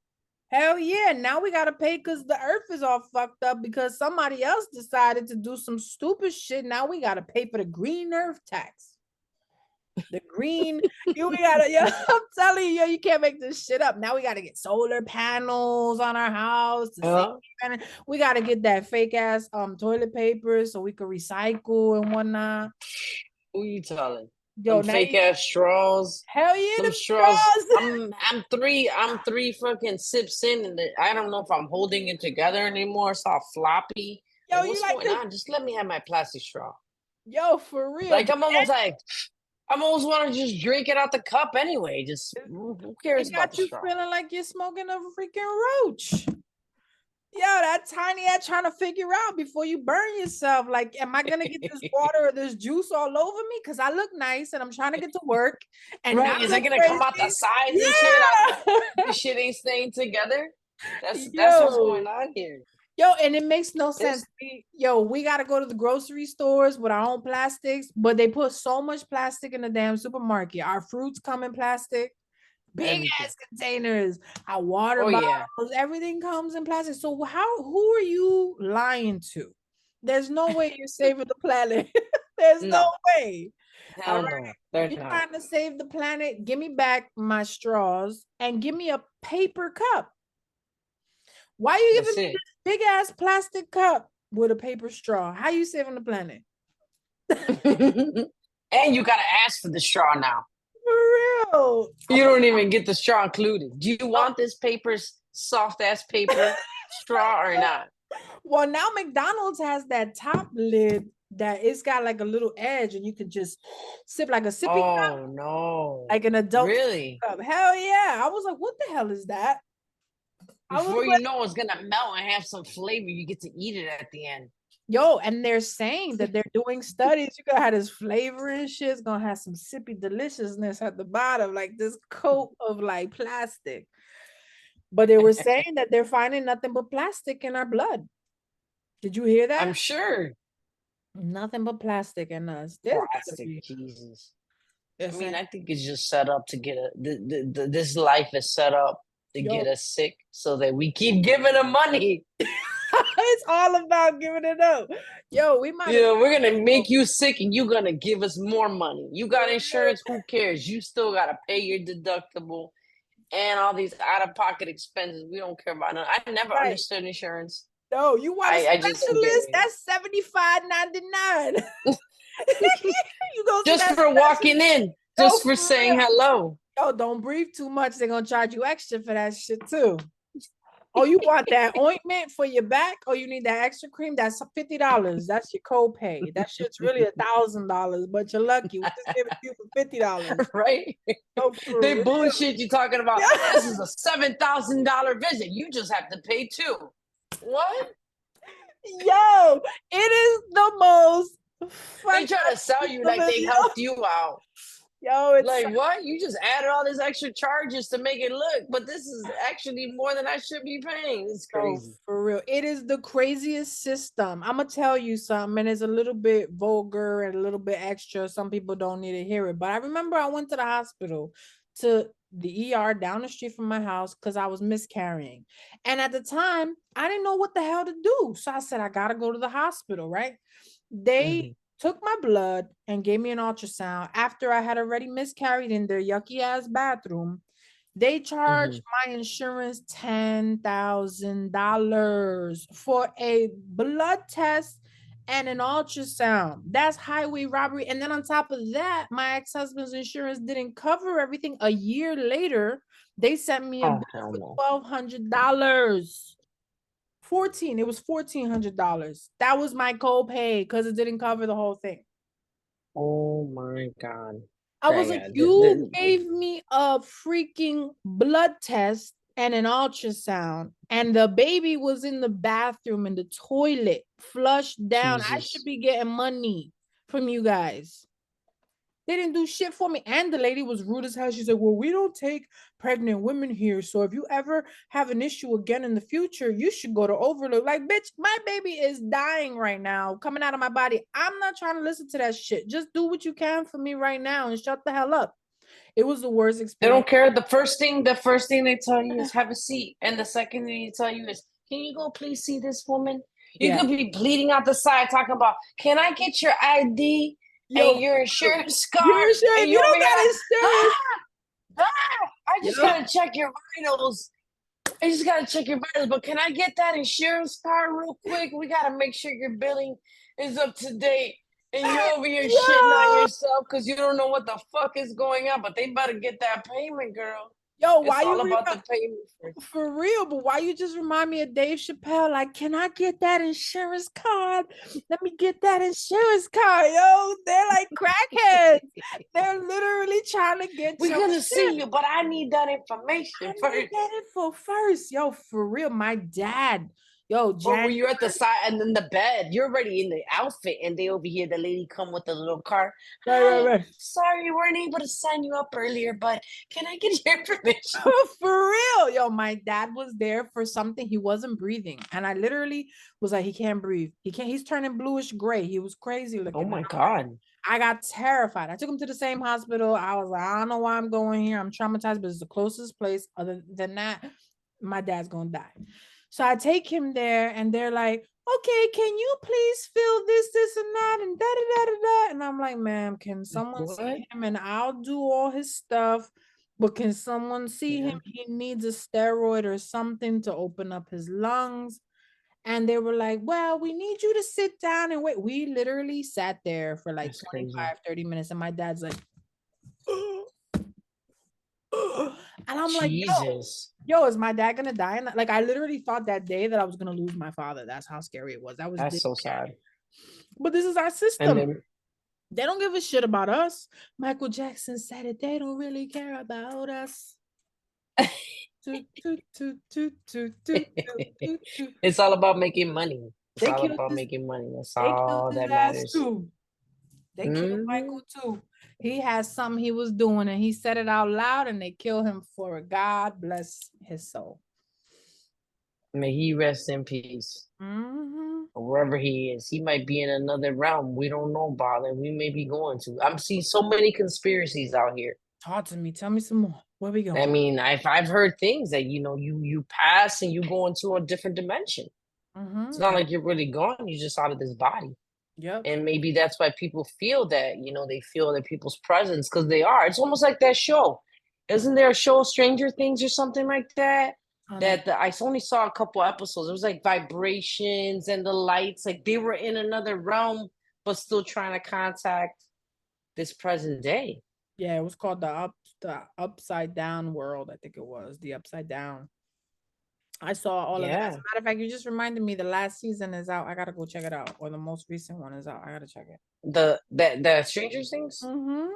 Hell yeah. Now we gotta pay because the earth is all fucked up because somebody else decided to do some stupid shit. Now we gotta pay for the green earth tax. The green, you we gotta, yo, I'm telling you, yo, you can't make this shit up. Now we gotta get solar panels on our house to save. Yeah. We gotta get that fake ass toilet paper so we can recycle and whatnot. Who you telling? Yo, Them now fake you, ass straws. hell yeah, Them them straws. straws. I'm three fucking sips in, and I don't know if I'm holding it together anymore. It's all floppy. Yo, Like, you what's like going this? on? Just let me have my plastic straw. Yo, for real. Like But I'm almost want to just drink it out the cup anyway. Just who cares it about got the you straw? feeling like you're smoking a freaking roach. Yo, that tiny ass trying to figure out before you burn yourself. Like, am I gonna get this water or this juice all over me? Because I look nice and I'm trying to get to work and Right? not Is it look gonna come out the crazy. sides and shit? Yeah. This shit ain't staying together. That's what's Yo. going on here. Yo, and it makes no sense. This We gotta go to the grocery stores with our own plastics, but they put so much plastic in the damn supermarket. Our fruits come in plastic. Big everything. ass containers, our water Oh yeah. bottles, everything comes in plastic. So who are you lying to? There's no way you're saving the planet. There's no No. way. All Hell right. no. They're You're not. trying to save the planet. Give me back my straws and give me a paper cup. Why are you That's giving me it. this big ass plastic cup with a paper straw? How you saving the planet? And you gotta ask for the straw now. For real. You don't even get the straw included. Do you want this soft ass paper straw or not? Well, now McDonald's has that top lid that it's got like a little edge, and you could just sip like a sippy cup, Oh no. like an adult Really? cup. Hell yeah! I was like, what the hell is that? I was Before you like, know it's gonna melt and have some flavor, you get to eat it at the end. yo, and they're saying that they're doing studies. You're gonna have this flavor and shit. It's gonna have some sippy deliciousness at the bottom, like this coat of like plastic. But they were saying that they're finding nothing but plastic in our blood. Did you hear I'm that? sure. Nothing but plastic in us. There's gotta Plastic, be. Jesus. They're I mean, saying, I think it's just set up to get this life is set up to yo, get us sick so that we keep giving them money. it's all about giving it up. Yo, we might You as know, we're gonna well make you sick and you're gonna give us more money. You for got real. insurance, who cares? You still gotta pay your deductible and all these out of pocket expenses. We don't care about none. I never Right. understood insurance. No, you want a I just don't get specialist? That's 75.99. it. You go to Just that for specialist. walking in, Yo, just for for saying real. hello. Yo, don't breathe too much. They're gonna charge you extra for that shit too. Oh, you want that ointment for your back? Oh, you need that extra cream? That's $50. That's your copay. That shit's really $1,000, but you're lucky. We just give it to you for $50. Right? Oh, for They real. bullshit you talking about. Yeah. This is a $7,000 visit. You just have to pay too. What? Yo, it is the most They fucked try to up sell you system like in they helped you out. yo, it's Like what? You just added all these extra charges to make it look, but this is actually more than I should be paying. It's so crazy. for real. It is the craziest system. I'm gonna tell you something, and it's a little bit vulgar and a little bit extra. Some people don't need to hear it, but I remember I went to the hospital to the ER down the street from my house because I was miscarrying. And at the time, I didn't know what the hell to do. So I said, I gotta go to the hospital, right? They Mhm. took my blood and gave me an ultrasound after I had already miscarried in their yucky ass bathroom. They charged Mhm. my insurance $10,000 for a blood test and an ultrasound. That's highway robbery. And then on top of that, my ex-husband's insurance didn't cover everything. A year later, they sent me a bill Oh, hell for no. $1,200. 14, it was $1,400. That was my copay because it didn't cover the whole thing. Oh my God. I was like, Yeah, you gave me a freaking blood test and an ultrasound, and the baby was in the bathroom in the toilet, flushed down. I should Jesus. be getting money from you guys. They didn't do shit for me. And the lady was rude as hell. She said, well, we don't take pregnant women here. So if you ever have an issue again in the future, you should go to Overlook. Like, bitch, my baby is dying right now, coming out of my body. I'm not trying to listen to that shit. Just do what you can for me right now and shut the hell up. It was the worst They experience. don't care. The first thing they tell you is have a seat. And the second thing they tell you is, can you go please see this woman? You Yeah. could be bleeding out the side talking about, can I get your ID Yo, and your insurance your card? And insurance, you you over don't here got like, insurance. ah, ah, I just Yo, gotta check your vitals. I just gotta check your vitals, but can I get that insurance card real quick? We gotta make sure your billing is up to date. And you over here shitting on yo, yourself because you don't know what the fuck is going on, but they better get that payment, girl. yo, why It's you all about remind the payment first. for real? But why you just remind me of Dave Chappelle? Like, can I get that insurance card? Let me get that insurance card, yo. They're like crackheads. They're literally trying to get We're your gonna see shit. you, but I need that I information need that first. info first, yo. For real, my dad, yo, Or when January. you're at the side and then the bed, you're already in the outfit, and they over here, the lady come with the little car. Right, right, Hi, right. sorry we weren't able to sign you up earlier, but can I get your information? For real, yo, my dad was there for something. He wasn't breathing, and I literally was like, he can't breathe. He can't. He's turning bluish gray. He was crazy Oh looking. my God. I got terrified. I took him to the same hospital. I was like, I don't know why I'm going here. I'm traumatized, but it's the closest place. Other than that, my dad's gonna die. So I take him there, and they're like, okay, can you please fill this, and that, and da da da da da. And I'm like, ma'am, can Like someone what? see him? And I'll do all his stuff. But can someone see him? Yeah, He needs a steroid or something to open up his lungs. And they were like, well, we need you to sit down and wait. We literally sat there for like that's crazy. 25, 30 minutes. And my dad's like, and I'm like, Jesus, is my dad gonna die? And like, I literally thought that day that I was gonna lose my father. That's how scary it was. That was that's this so scary. sad. But this is our And system. then They don't give a shit about us. Michael Jackson said it. They don't really care about us. Toot, toot, toot, toot, toot, toot, toot, toot. it's all about making money. It's They all killed about this. making money. That's They killed all his that ass matters. too. They killed Hmm. Michael too. He had something he was doing and he said it out loud and they killed him for it. God bless his soul. May he rest in peace. Mm-hmm. Or wherever he is. He might be in another realm we don't know about that we may be going to. I'm seeing so many conspiracies out here. Talk to me. Tell me some more. Where we I going? mean, I've heard things that you pass and you go into a different dimension. It's not Mm-hmm. like you're really gone, you're just out of this body. Yep. And maybe that's why people feel that, they feel that people's presence because they are. It's almost like that show. Isn't there a show, Stranger Things or something like that? I don't. I only saw a couple episodes. It was like vibrations and the lights, like they were in another realm, but still trying to contact this present day. Yeah, it was called the upside down world. I think it was the upside down. I saw all of that. As Yeah. a matter of fact, you just reminded me the last season is out. I gotta go check it out. Or the most recent one is out. I gotta check it. The Stranger Things. Mm-hmm.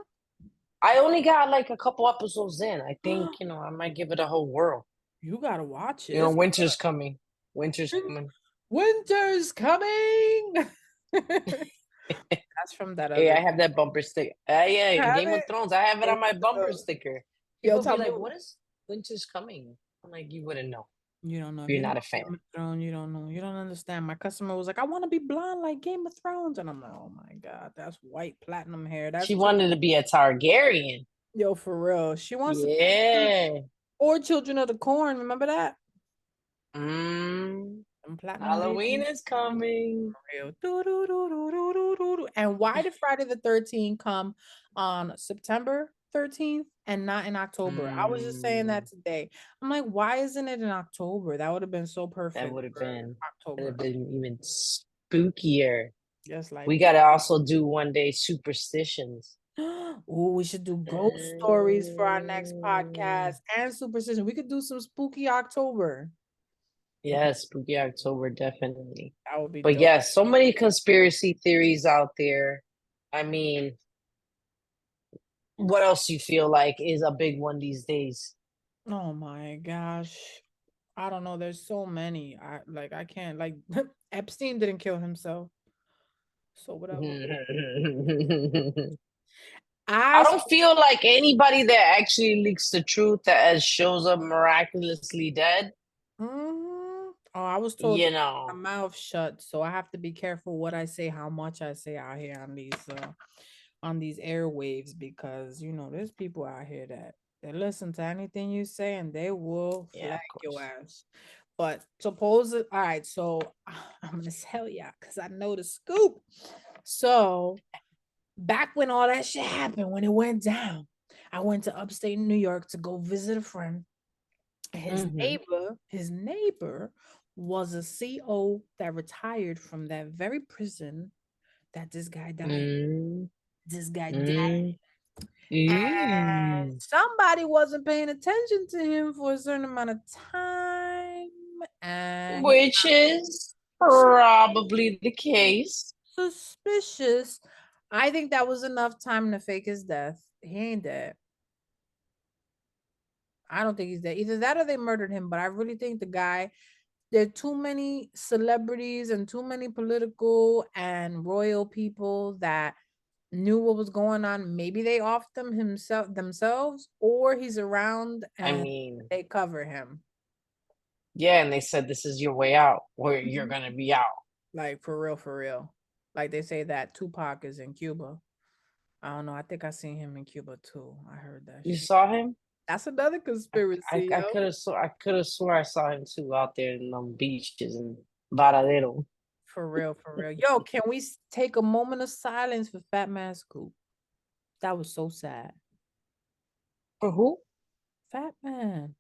I only got like a couple episodes in. I think, I might give it a whole whirl. You gotta watch it. It's Winter's coming. Winter's good. coming. Winter's coming. That's from that Hey, other. I have that bumper sticker. Yeah, Have Game of it? Thrones. I have it Game on my of bumper Thrones. sticker. Yo, People be tell me. like, "What is Winter's coming?" I'm like, you wouldn't know You don't know. if If you're you don't not a know fan. Game of Thrones, you don't know. You don't understand. My customer was like, I want to be blonde like Game of Thrones. And I'm like, oh my God, that's white platinum hair. That's She too. wanted to be a Targaryen. Yo, for real. She wants to be Yeah. or Children of the Corn. Remember that? Mm. Them Platinum Halloween baby. is coming. Real. Do, do, do, do, do, do, do, do. And why did Friday the 13th come on September 13th and not in October? I was just saying Mm, that today. I'm like, why isn't it in October? That would have been so that perfect would have for been would have October. been even spookier. Just like, We gotta also do one day superstitions. oh, we should do ghost stories for our next Uh, podcast and superstition. We could do some spooky October. yeah, spooky October, definitely. That would be But dope. yeah, so many conspiracy theories out there. I mean, what else you feel like is a big one these days? Oh my gosh. I don't know. There's so many. I can't like Epstein didn't kill himself. So whatever. I I don't feel like anybody that actually leaks the truth that shows up miraculously dead. Mhm. Oh, I was told to You keep my know, mouth shut, so I have to be careful what I say, how much I say out here on these airwaves because there's people out here that they listen to anything you say and they will yeah, flag of your course. ass. But suppose it, all right, so I'm gonna tell y'all because I know the scoop. So back when all that shit happened, when it went down, I went to upstate New York to go visit a friend. Hmm. His neighbor was a CO that retired from that very prison that this guy died. Mm, This guy died. mm, And mm. somebody wasn't paying attention to him for a certain amount of time. And he Which is probably the case. suspicious. I think that was enough time to fake his death. He ain't dead. I don't think he's dead. Either that or they murdered him. But I really think the guy, there are too many celebrities and too many political and royal people that knew what was going on. Maybe they offed them themselves, or he's around I and mean, they cover him. yeah, and they said this is your way out, or you're Mhm. gonna be out. Like for real, for real. Like they say that Tupac is in Cuba. I don't know. I think I seen him in Cuba too. I heard that You shit. saw him? That's another conspiracy, I yo. could have swore I saw him too out there in beaches in Varadero. For real, for real. Yo, can we take a moment of silence for Fat Man Scoop? That was so sad. For who? Fat Man,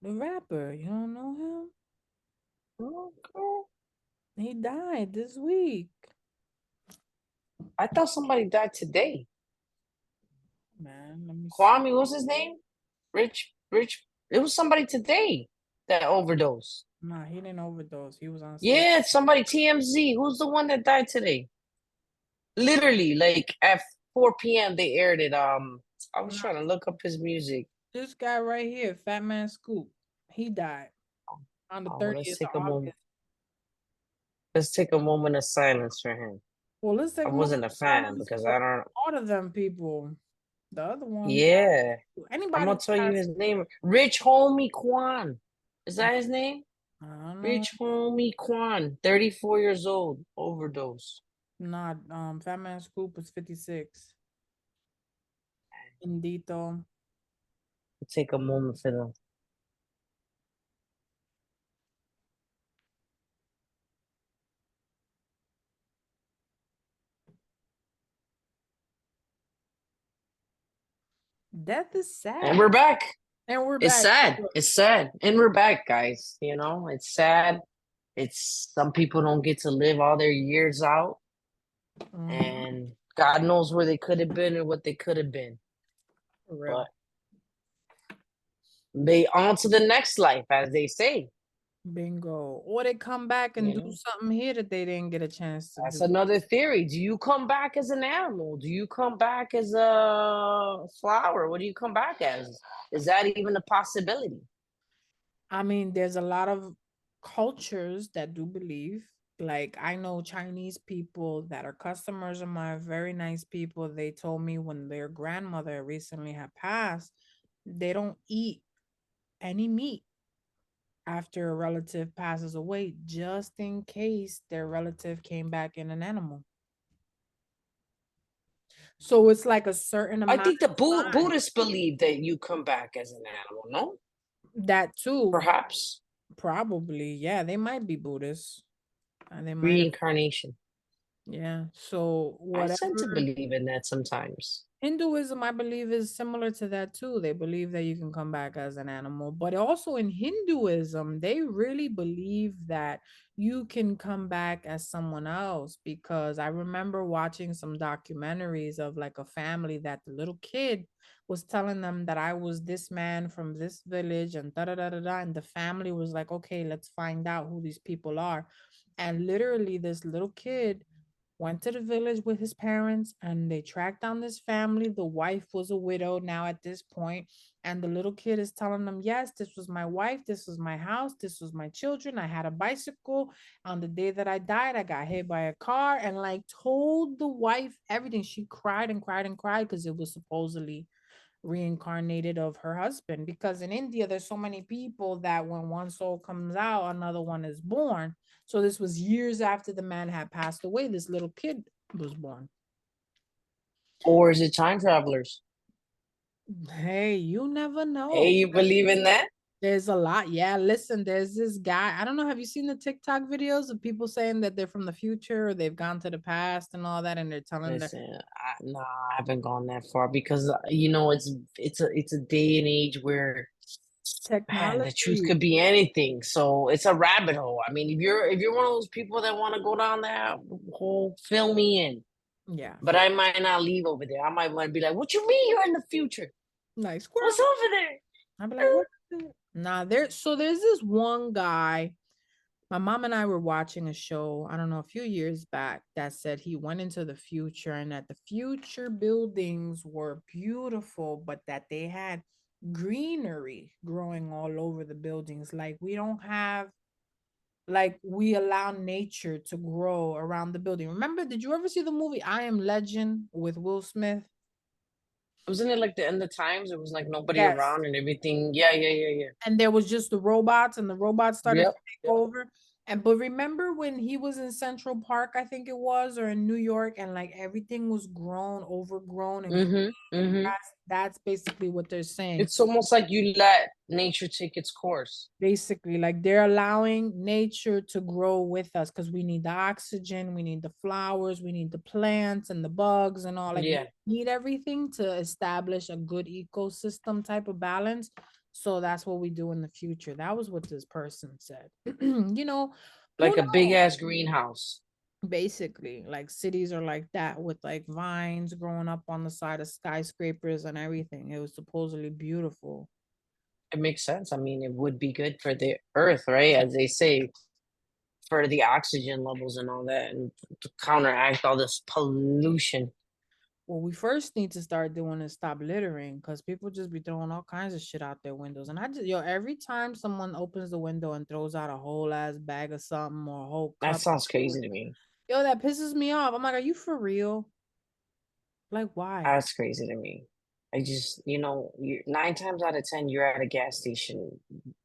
the rapper. You don't know him? Okay. He died this week. I thought somebody died today. Man, let me see. Kwame, what's his name? Rich. It was somebody today that overdosed. Nah, he didn't overdose. He was on stage. Yeah, somebody TMZ. Who's the one that died today? Literally, like at 4 p.m. they aired it. I was Nah, trying to look up his music. this guy right here, Fat Man Scoop, he died on the Oh, well, 30th of August. let's take a moment of silence for him. Well, let's take I a moment wasn't a of fan silence because for I don't. all of them people. The other ones, Yeah, I'm anybody gonna that tell you has, his name. Rich Homie Quan. Is that his name? I don't know. Rich Homie Quan, 34 years old, overdose. Not Fat Man Scoop was 56. Indito. Take a moment for them. Death is And sad. we're back. And we're It's back. sad. It's sad. And we're back, guys. You know, it's sad. It's some people don't get to live all their years out, Mhm. and God knows where they could have been or what they could have been. For But real. they on to the next life, as they say. Bingo. Or they come back and You do know, something here that they didn't get a chance to that's do. another theory. Do you come back as an animal? Do you come back as a flower? What do you come back as? Is that even a possibility? I mean, there's a lot of cultures that do believe. Like I know Chinese people that are customers of mine, very nice people. They told me when their grandmother recently had passed, they don't eat any meat after a relative passes away, just in case their relative came back in an animal. So it's like a certain I amount think the of time. Buddhists believe that you come back as an animal. No, That too, perhaps. Probably, yeah, they might be Buddhists. And they might have, Reincarnation. yeah. So I tend to whatever. believe in that sometimes. Hinduism, I believe, is similar to that too. They believe that you can come back as an animal, but also in Hinduism, they really believe that you can come back as someone else. Because I remember watching some documentaries of like a family that the little kid was telling them that I was this man from this village and da da da da da. And the family was like, okay, let's find out who these people are. And literally, this little kid went to the village with his parents and they tracked down this family. The wife was a widow now at this point, and the little kid is telling them, yes, this was my wife, this was my house, this was my children, I had a bicycle. On the day that I died, I got hit by a car, and like told the wife everything. She cried and cried and cried because it was supposedly reincarnated of her husband. Because in India there's so many people that when one soul comes out, another one is born. So this was years after the man had passed away, this little kid was born. Or is it time travelers? Hey, you never Hey, know. you believe in that? There's a lot. Yeah, listen, there's this guy. I don't know. Have you seen the TikTok videos of people saying that they're from the future or they've gone to the past and all that, and they're telling the Listen, no, I haven't gone that far because you know it's a day and age where man, the truth technology? could be anything. So it's a rabbit hole. I mean, if you're one of those people that want to go down that hole, fill me in. Yeah, But I might not leave over there. I might want to be like, "What you mean you're in the future? like What's squirrel. over there?" I'd be like, what? Nah, there's this one guy. My mom and I were watching a show, I don't know, a few years back that said he went into the future and that the future buildings were beautiful, but that they had greenery growing all over the buildings. Like we don't have, like we allow nature to grow around the building. Remember, did you ever see the movie I Am Legend with Will Smith? Wasn't it like the end of times? It was like nobody Yes. around and everything. Yeah, yeah, yeah, yeah. And there was just the robots and the robots started to Yep. take over. And but remember when he was in Central Park, I think it was, or in New York, and like everything was grown, overgrown, and green Mm-hmm. and Mm-hmm. grass. That's basically what they're saying. It's almost like you let nature take its course. Basically, like they're allowing nature to grow with us because we need the oxygen, we need the flowers, we need the plants and the bugs and all. Like we Yeah, need everything to establish a good ecosystem type of balance. So that's what we do in the future. That was what this person said. You know, who like a big knows? ass greenhouse. Basically, like cities are like that with like vines growing up on the side of skyscrapers and everything. It was supposedly beautiful. It makes sense. I mean, it would be good for the earth, right? As they say, for the oxygen levels and all that, and to counteract all this pollution. What we first need to start doing is stop littering because people just be throwing all kinds of shit out their windows. And I just, yo, every time someone opens the window and throws out a whole ass bag of something or a whole That cup, sounds crazy to me. yo, that pisses me off. I'm like, are you for real? Like, why? That's crazy to me. I just, you 9 times out of 10, you're at a gas station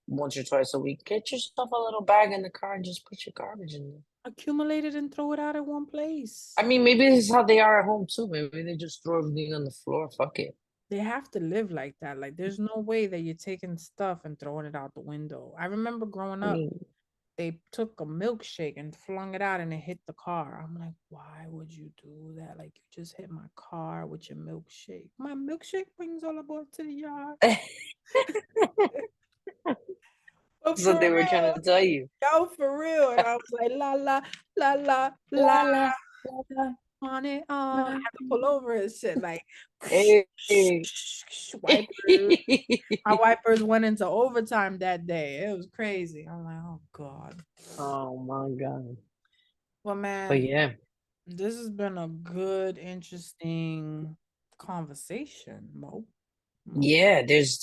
once or twice a week. Get yourself a little bag in the car and just put your garbage in there. Accumulate it and throw it out at one I place. mean, maybe this is how they are at home too. Maybe they just throw everything on the floor. Fuck it. They have to live like that. Like, there's no way that you're taking stuff and throwing it out the window. I remember growing I up, mean, they took a milkshake and flung it out and it hit the car. I'm like, why would you do that? Like, you just hit my car with your milkshake. My milkshake brings all aboard to the yard. that's But for what they were real, trying to tell you. yo, for real. And I was like, la, la, la, la, La la, la la la on it on. I la. had to pull over and shit, like, Hey. wipers. My wipers went into overtime that day. It was crazy. I'm like, oh God. Oh my god. Well, But man, yeah. this has been a good, interesting conversation, Mo. Mo. Yeah, there's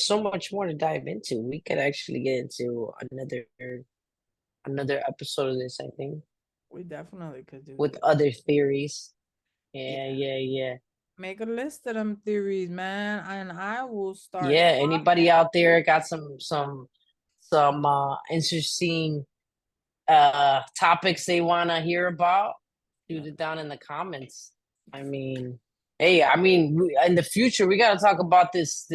so much more to dive into. We could actually get into another episode of this, I think, We definitely could do with that. other theories. Yeah, Yeah. yeah, yeah. Make a list of them theories, man. And I will start Yeah, dropping. anybody out there got some interesting topics they want to hear about? Shoot it down in the comments. I mean, hey, I mean, in the future we got to talk about this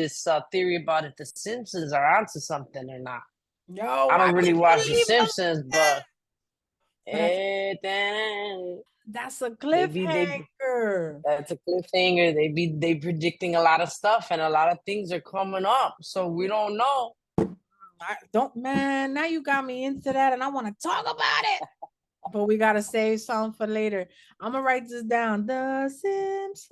theory about if the Simpsons are onto something or not. Yo, I why don't really did watch you The leave it Simpsons, like that? but But that's eh, that's a they cliffhanger. that's a cliffhanger. They predicting a lot of stuff, and a lot of things are coming up, so we don't know. I don't, man. Now you got me into that, and I want to talk about it. But we gotta save some for later. I'm gonna write this down. The Simpsons.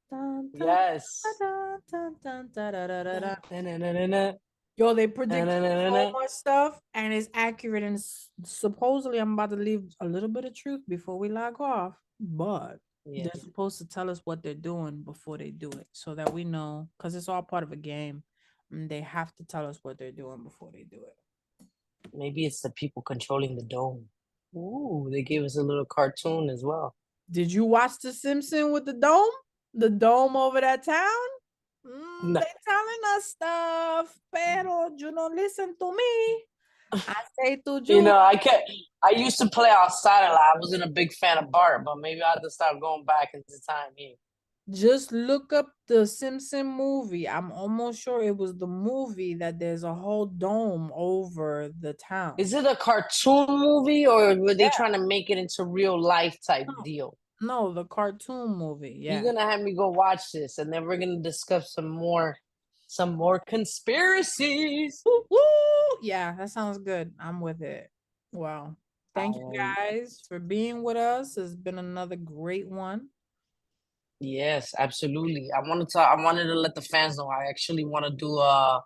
Dun, dun, Yes. dun, dun, dun, dun, dun, dun, dun, dun. Da-na-na-na-na, Yo, they predict so da-na-na-na-na. much stuff, and it's accurate. And supposedly, I'm about to leave a little bit of truth before we log off. But Yeah, they're supposed to tell us what they're doing before they do it, so that we know, because it's all part of a game. And they have to tell us what they're doing before they do it. maybe it's the people controlling the dome. Ooh, they gave us a little cartoon as well. Did you watch The Simpsons with the dome? The dome over that town? No, They telling us stuff, pero you don't listen to me. I say to you you, know, I used to play outside a lot. I wasn't a big fan of Bart, but maybe I have to start going back into time here. just look up the Simpson movie. I'm almost sure it was the movie that there's a whole dome over the town. Is it a cartoon movie or were they Yeah, trying to make it into real life type no, deal? no, the cartoon movie. You're Yeah. gonna have me go watch this, and then we're gonna discuss some more conspiracies. Woo, woo. Yeah, that sounds good. I'm with it. Wow. Thank you Um, guys for being with us. It's been another great one. yes, absolutely. I wanted to let the fans know I actually want to do a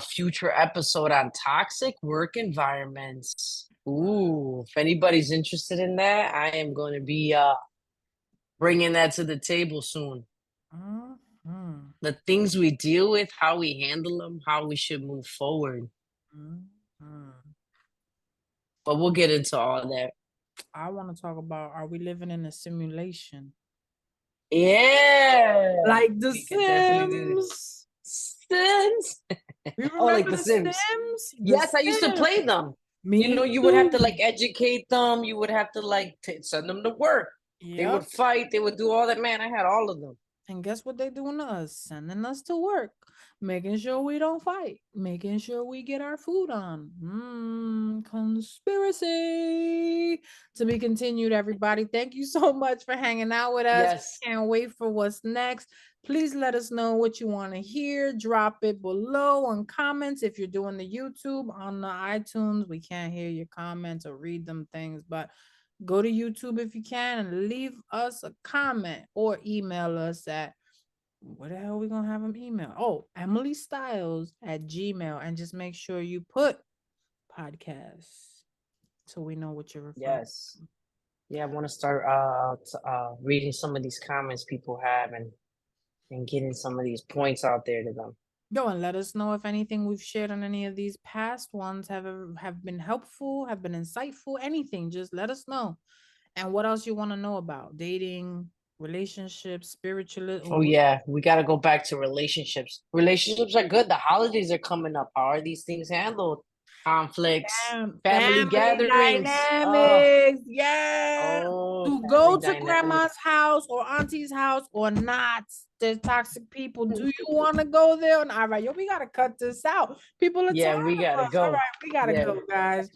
future episode on toxic work environments. Ooh, if anybody's interested in that, I am going to be bringing that to the table soon. Mhm, The things we deal with, how we handle them, how we should move forward. mhm. But we'll get into all that. I want to talk about, are we living in a simulation? Yeah, Like The we can definitely do this. Sims. Sims. You Oh, like remember The The Sims. Sims? The Yes, I used to Sims. play them. You Me know, you would have to like too. educate them. You would have to like send them to work. They would Yep. fight. They would do all that. Man, I had all of them. And guess what they doing to us? Sending us to work, making sure we don't fight, making sure we get our food on. Conspiracy to be continued, everybody. Thank you so much for hanging out with us. Yes. Can't wait for what's next. Please let us know what you want to hear. Drop it below on comments. If you're doing the YouTube on the iTunes, we can't hear your comments or read them things, but go to YouTube if you can and leave us a comment or email us at, what the hell are we gonna have them email? Oh, Emily Styles at Gmail, and just make sure you put podcasts so we know what you're referring. Yes. Yeah, I want to start reading some of these comments people have and getting some of these points out there to them. Go and let us know if anything we've shared on any of these past ones have been helpful, have been insightful, anything. Just let us know. And what else you want to know about dating, relationships, Oh spiritualism. yeah, we got to go back to relationships. Relationships are good. The holidays are coming up. How are these things handled? Conflicts, family Family gatherings. dynamics. Yes. Oh, To family go to dynamics. grandma's house or auntie's house or not. There's toxic people. Do you want to go there? All right, yo, we gotta cut this out. People are Yeah, tired we of gotta us. All go. right, we gotta Yeah. go, guys.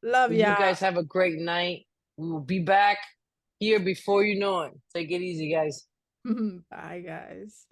Love Well, you y'all. guys have a great night. We will be back here before you know it. Take it easy, guys. Bye, guys.